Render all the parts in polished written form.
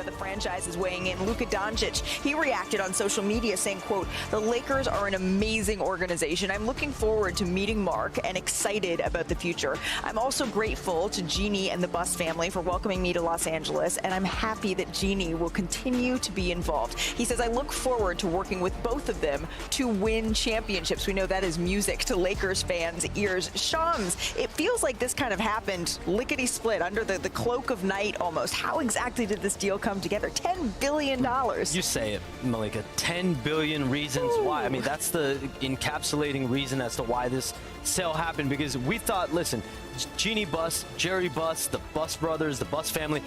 about the franchises weighing in. Luka Doncic, he reacted on social media saying, quote, "The Lakers are an amazing organization. I'm looking forward to meeting Mark and excited about the future. I'm also grateful to Jeannie and the Buss family for welcoming me to Los Angeles, and I'm happy that Jeannie will continue to be involved." He says, "I look forward to working with both of them to win championships." We know that is music to Lakers fans' ears. Shams, it feels like this kind of happened lickety-split under the cloak of night almost. How exactly did this deal come together? $10 billion. You say it, Malika. 10 billion reasons why. I mean, that's the encapsulating reason as to why this sale happened, because we thought, listen, Jeannie Buss, Jerry Buss, the Buss brothers, the Buss family,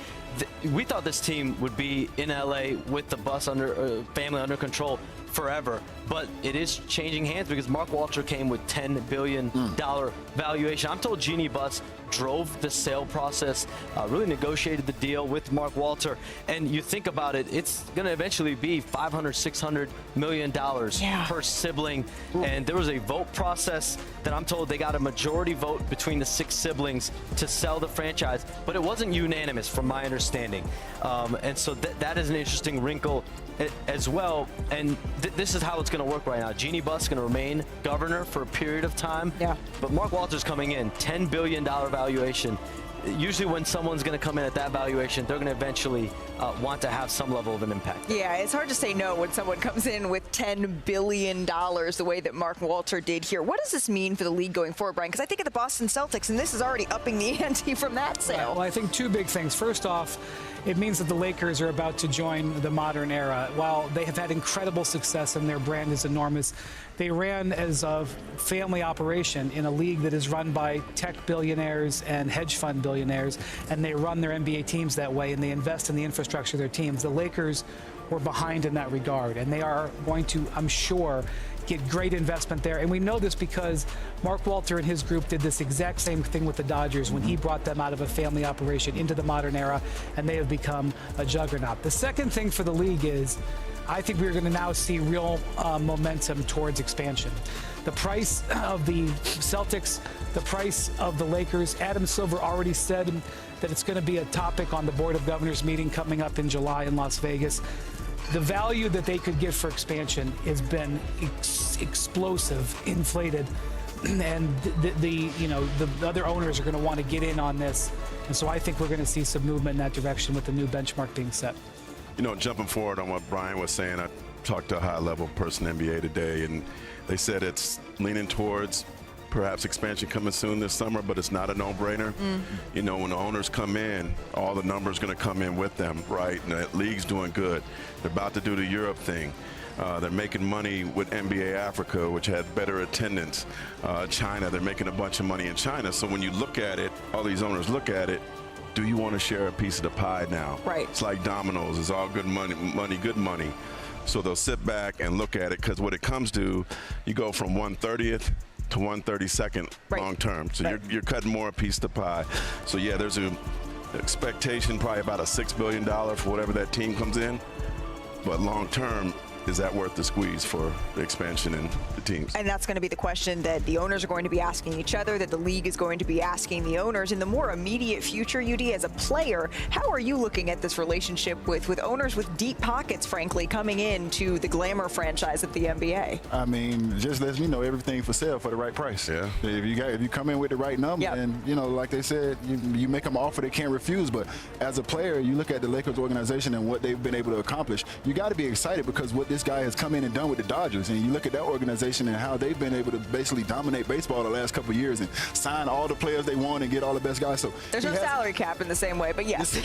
we thought this team would be in LA with the Buss family under control forever, but it is changing hands because Mark Walter came with $10 billion valuation. I'm told Jeannie Buss drove the sale process, really negotiated the deal with Mark Walter, and you think about it, it's going to eventually be $500–600 million per sibling. And there was a vote process that I'm told they got a majority vote between the 6 siblings to sell the franchise, but it wasn't unanimous from my understanding. And so that is an interesting wrinkle as well. And this is how it's going to work right now. Jeannie Buss is going to remain governor for a period of time, but Mark Walter's coming in, $10 billion valuation. Usually when someone's going to come in at that valuation, they're going to eventually want to have some level of an impact. Yeah, it's hard to say no when someone comes in with $10 billion the way that Mark Walter did here. What does this mean for the league going forward, Brian? Because I think of the Boston Celtics, and this is already upping the ante from that sale. Well, I think 2 big things. First off, it means that the Lakers are about to join the modern era. While they have had incredible success and their brand is enormous, they ran as a family operation in a league that is run by tech billionaires and hedge fund billionaires, and they run their NBA teams that way, and they invest in the infrastructure of their teams. The Lakers were behind in that regard, and they are going to, I'm sure, get great investment there. And we know this because Mark Walter and his group did this exact same thing with the Dodgers when he brought them out of a family operation into the modern era, and they have become a juggernaut. The second thing for the league is I think we're going to now see real momentum towards expansion. The price of the Celtics, the price of the Lakers, Adam Silver already said that it's going to be a topic on the Board of Governors meeting coming up in July in Las Vegas. The value that they could get for expansion has been explosive, inflated, and the other owners are going to want to get in on this, and so I think we're going to see some movement in that direction with the new benchmark being set. You know, jumping forward on what Brian was saying, I talked to a high-level person in the NBA today, and they said it's leaning towards perhaps expansion coming soon this summer, but it's not a no-brainer. You know, when the owners come in, all the numbers going to come in with them, right? And the league's doing good. They're about to do the Europe thing. They're making money with NBA Africa, which had better attendance. China, they're making a bunch of money in China. So when you look at it, all these owners look at it, do you want to share a piece of the pie now? Right. It's like dominoes. It's all good money, good money. So they'll sit back and look at it, because what it comes to, you go from 1/30th to 1/32nd long term. So you're cutting more a piece of the pie. So yeah, there's an expectation probably about a $6 billion for whatever that team comes in. But long term, is that worth the squeeze for the expansion and the teams? And that's going to be the question that the owners are going to be asking each other, that the league is going to be asking the owners. In the more immediate future, UD, as a player, how are you looking at this relationship with owners with deep pockets, frankly, coming into the glamour franchise of the NBA? I mean, just lets me know everything for sale for the right price. Yeah. If you come in with the right number, and you know, like they said, you make them an offer they can't refuse. But as a player, you look at the Lakers organization and what they've been able to accomplish. You got to be excited because what this guy has come in and done with the Dodgers, and you look at that organization and how they've been able to basically dominate baseball the last couple of years and sign all the players they want and get all the best guys. So there's no salary cap in the same way, but yes.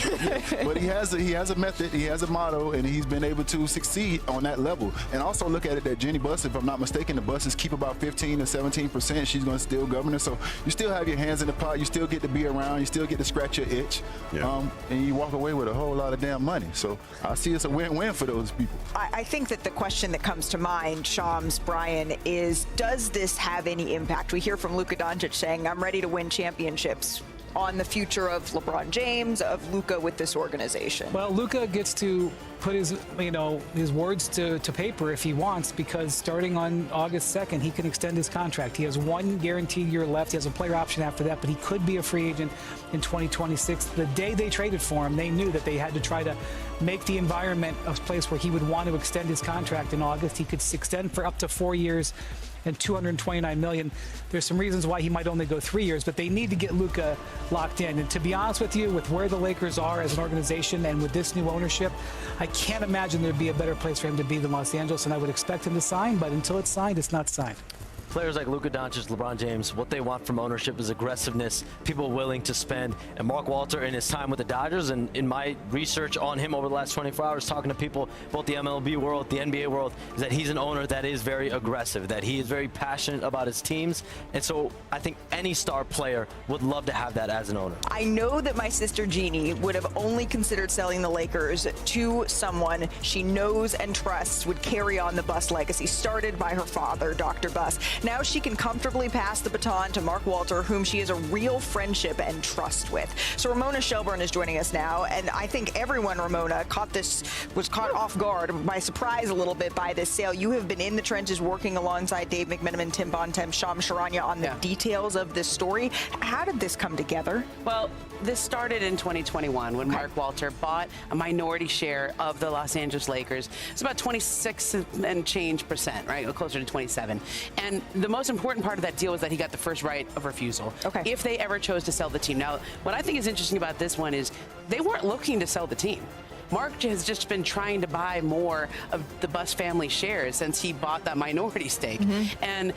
But he has a method, he has a motto, and he's been able to succeed on that level. And also look at it that Jeannie Buss, if I'm not mistaken, the Busses keep about 15 to 17%. She's going to still govern it. So you still have your hands in the pot. You still get to be around. You still get to scratch your itch. And you walk away with a whole lot of damn money. So I see it's a win-win for those people. I think that the question that comes to mind, Shams, Brian, is does this have any impact? We hear from Luka Doncic saying, I'm ready to win championships. on the future of LeBron James, of Luka with this organization? Well, Luka gets to put his, his words to paper if he wants, because starting on August 2nd, he can extend his contract. He has one guaranteed year left. He has a player option after that, but he could be a free agent in 2026. The day they traded for him, they knew that they had to try to make the environment a place where he would want to extend his contract in August. He could extend for up to 4 years and $229 million. There's some reasons why he might only go 3 years, but they need to get Luka locked in. And to be honest with you, with where the Lakers are as an organization and with this new ownership, I can't imagine there'd be a better place for him to be than Los Angeles, and I would expect him to sign, but until it's signed, it's not signed. Players like Luka Doncic, LeBron James, what they want from ownership is aggressiveness, people willing to spend. And Mark Walter, in his time with the Dodgers, and in my research on him over the last 24 hours, talking to people, both the MLB world, the NBA world, is that he's an owner that is very aggressive, that he is very passionate about his teams. And so I think any star player would love to have that as an owner. I know that my sister Jeannie would have only considered selling the Lakers to someone she knows and trusts would carry on the Buss legacy, started by her father, Dr. Buss. Now she can comfortably pass the baton to Mark Walter, whom she has a real friendship and trust with. So Ramona Shelburne is joining us now, and I think everyone, Ramona, was caught off guard, by surprise a little bit by this sale. You have been in the trenches working alongside Dave McMenamin, Tim Bontemps, Shams Charania on the details of this story. How did this come together? Well, this started in 2021 when Mark Walter bought a minority share of the Los Angeles Lakers. It's about 26 and change percent, right? Closer to 27. And the most important part of that deal was that he got the first right of refusal if they ever chose to sell the team. Now, what I think is interesting about this one is they weren't looking to sell the team. Mark has just been trying to buy more of the Buss family shares since he bought that minority stake. And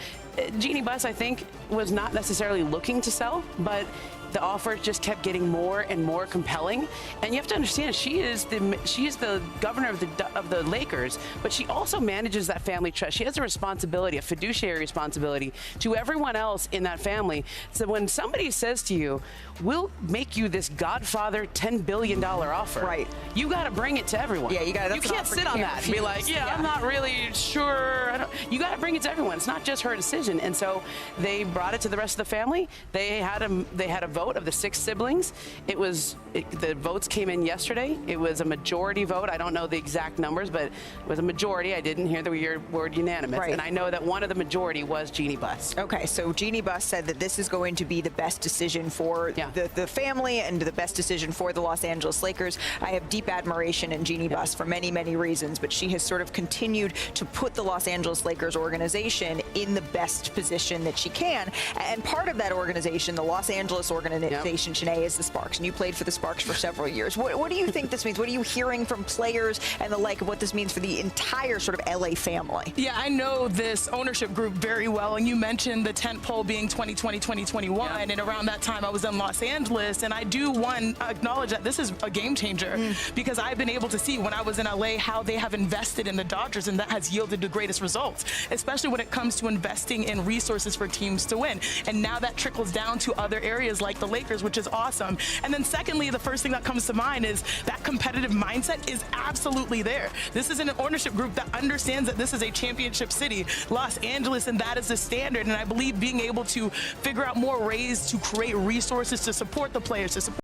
Jeannie Buss, I think, was not necessarily looking to sell, but the offer just kept getting more and more compelling. And you have to understand, she is the governor of the Lakers, but she also manages that family trust. She has a responsibility, a fiduciary responsibility to everyone else in that family. So when somebody says to you, "We'll make you this Godfather $10 billion offer," you got to bring it to everyone. Yeah, you can't sit on that and be like, I'm not really sure. You got to bring it to everyone. It's not just her decision. And so they brought it to the rest of the family. They had a vote of the 6 siblings. The votes came in yesterday. It was a majority vote. I don't know the exact numbers, but it was a majority. I didn't hear the word unanimous. And I know that one of the majority was Jeannie Buss. Okay, so Jeannie Buss said that this is going to be the best decision for the family and the best decision for the Los Angeles Lakers. I have deep admiration in Jeannie Buss for many, many reasons, but she has sort of continued to put the Los Angeles Lakers organization in the best position that she can. And part of that organization, the Los Angeles organization, Shanae, is the Sparks, and you played for the Sparks for several years. What do you think this means? What are you hearing from players and the like of what this means for the entire sort of LA family? Yeah, I know this ownership group very well, and you mentioned the tent pole being 2020, 2021, and around that time I was in Los Angeles, and I do acknowledge that this is a game changer because I've been able to see when I was in LA how they have invested in the Dodgers, and that has yielded the greatest results, especially when it comes to investing in resources for teams to win. And now that trickles down to other areas like the Lakers, which is awesome. And then secondly, the first thing that comes to mind is that competitive mindset is absolutely there. This is an ownership group that understands that this is a championship city, Los Angeles, and that is the standard. And I believe being able to figure out more ways to create resources to support the players, to support